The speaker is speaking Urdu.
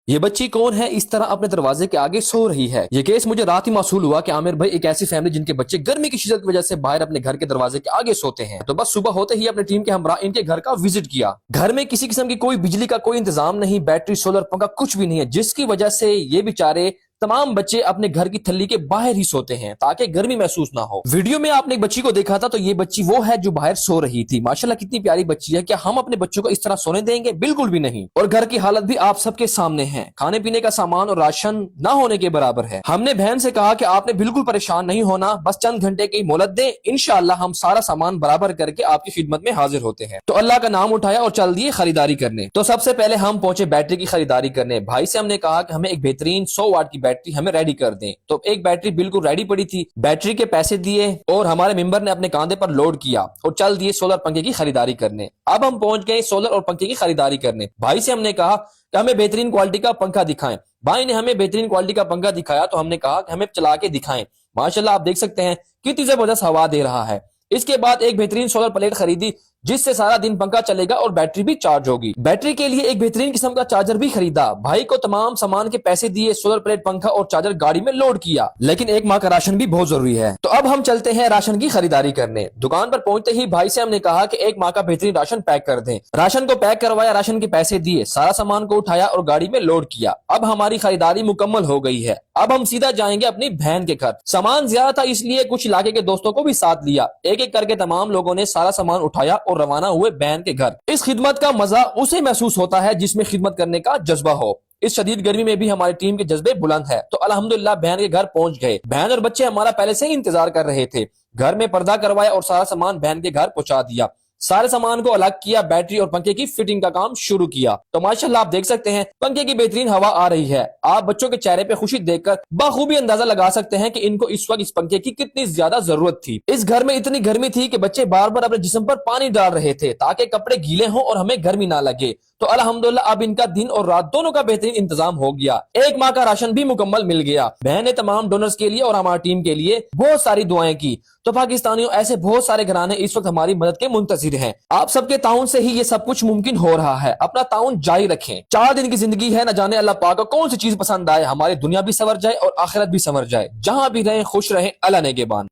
یہ بچی کون ہے اس طرح اپنے دروازے کے آگے سو رہی ہے؟ یہ کیس مجھے رات ہی موصول ہوا کہ عامر بھائی ایک ایسی فیملی جن کے بچے گرمی کی شدت کی وجہ سے باہر اپنے گھر کے دروازے کے آگے سوتے ہیں، تو بس صبح ہوتے ہی اپنی ٹیم کے ہمراہ ان کے گھر کا وزٹ کیا۔ گھر میں کسی قسم کی کوئی بجلی کا کوئی انتظام نہیں، بیٹری، سولر، پنکھا کچھ بھی نہیں ہے، جس کی وجہ سے یہ بیچارے تمام بچے اپنے گھر کی تھلی کے باہر ہی سوتے ہیں تاکہ گرمی محسوس نہ ہو۔ ویڈیو میں آپ نے ایک بچی کو دیکھا تھا، تو یہ بچی وہ ہے جو باہر سو رہی تھی۔ ماشاءاللہ کتنی پیاری بچی ہے، کیا ہم اپنے بچوں کو اس طرح سونے دیں گے؟ بالکل بھی نہیں۔ اور گھر کی حالت بھی آپ سب کے سامنے ہے، کھانے پینے کا سامان اور راشن نہ ہونے کے برابر ہے۔ ہم نے بہن سے کہا کہ آپ نے بالکل پریشان نہیں ہونا، بس چند گھنٹے کی مہلت دیں، انشاءاللہ ہم سارا سامان برابر کر کے آپ کی خدمت میں حاضر ہوتے ہیں۔ تو اللہ کا نام اٹھایا اور چل دیے خریداری کرنے۔ تو سب سے پہلے ہم پہنچے بیٹری کی خریداری کرنے۔ بھائی سے ہم نے کہا کہ ہمیں ایک بہترین 100 واٹ کی بیٹری ہمیں ریڈی کر دیں، تو ایک بیٹری بالکل ریڈی پڑی تھی۔ بیٹری کے پیسے دیے اور ہمارے ممبر نے اپنے کاندھے پر لوڈ کیا اور چل دیے سولر پنکھے کی خریداری کرنے۔ اب ہم پہنچ گئے سولر اور پنکھے کی خریداری کرنے۔ بھائی سے ہم نے کہا کہ ہمیں بہترین کوالٹی کا پنکھا دکھائیں۔ بھائی نے ہمیں بہترین کوالٹی کا پنکھا دکھایا، تو ہم نے کہا کہ ہمیں چلا کے دکھائیں۔ ماشاءاللہ آپ دیکھ سکتے ہیں کتنی زبردست ہوا دے رہا ہے۔ اس کے بعد ایک بہترین سولر پلیٹ خریدی جس سے سارا دن پنکھا چلے گا اور بیٹری بھی چارج ہوگی۔ بیٹری کے لیے ایک بہترین قسم کا چارجر بھی خریدا۔ بھائی کو تمام سامان کے پیسے دیے، سولر پلیٹ، پنکھا اور چارجر گاڑی میں لوڈ کیا، لیکن ایک ماہ کا راشن بھی بہت ضروری ہے۔ تو اب ہم چلتے ہیں راشن کی خریداری کرنے۔ دکان پر پہنچتے ہی بھائی سے ہم نے کہا کہ ایک ماہ کا بہترین راشن پیک کر دیں۔ راشن کو پیک کروایا، راشن کے پیسے دیے، سارا سامان کو اٹھایا اور گاڑی میں لوڈ کیا۔ اب ہماری خریداری مکمل ہو گئی ہے۔ اب ہم سیدھا جائیں گے اپنی بہن کے گھر۔ سامان زیادہ تھا اس لیے کچھ علاقے کے دوستوں کو بھی ساتھ لیا۔ ایک ایک کر کے تمام لوگوں نے سارا سامان اٹھایا اور روانہ ہوئے بہن کے گھر۔ اس خدمت کا مزہ اسے محسوس ہوتا ہے جس میں خدمت کرنے کا جذبہ ہو۔ اس شدید گرمی میں بھی ہماری ٹیم کے جذبے بلند ہے، تو الحمدللہ بہن کے گھر پہنچ گئے۔ بہن اور بچے ہمارا پہلے سے ہی انتظار کر رہے تھے۔ گھر میں پردہ کروایا اور سارا سامان بہن کے گھر پہنچا دیا۔ سارے سامان کو الگ کیا، بیٹری اور پنکھے کی فٹنگ کا کام شروع کیا۔ تو ماشاءاللہ آپ دیکھ سکتے ہیں پنکھے کی بہترین ہوا آ رہی ہے۔ آپ بچوں کے چہرے پہ خوشی دیکھ کر بخوبی اندازہ لگا سکتے ہیں کہ ان کو اس وقت اس پنکھے کی کتنی زیادہ ضرورت تھی۔ اس گھر میں اتنی گرمی تھی کہ بچے بار بار اپنے جسم پر پانی ڈال رہے تھے تاکہ کپڑے گیلے ہوں اور ہمیں گرمی نہ لگے۔ تو الحمدللہ اب ان کا دن اور رات دونوں کا بہترین انتظام ہو گیا۔ ایک ماہ کا راشن بھی مکمل مل گیا۔ بہن نے تمام ڈونرز کے لیے اور ہماری ٹیم کے لیے بہت ساری دعائیں کی۔ تو پاکستانیوں، ایسے بہت سارے گھرانے اس وقت ہماری مدد کے منتظر ہیں۔ آپ سب کے تعاون سے ہی یہ سب کچھ ممکن ہو رہا ہے۔ اپنا تعاون جاری رکھیں۔ 4 دن کی زندگی ہے، نہ جانے اللہ پاک کو کون سی چیز پسند آئے، ہماری دنیا بھی سنور جائے اور آخرت بھی سنور جائے۔ جہاں بھی رہیں خوش رہیں، اللہ نگہبان۔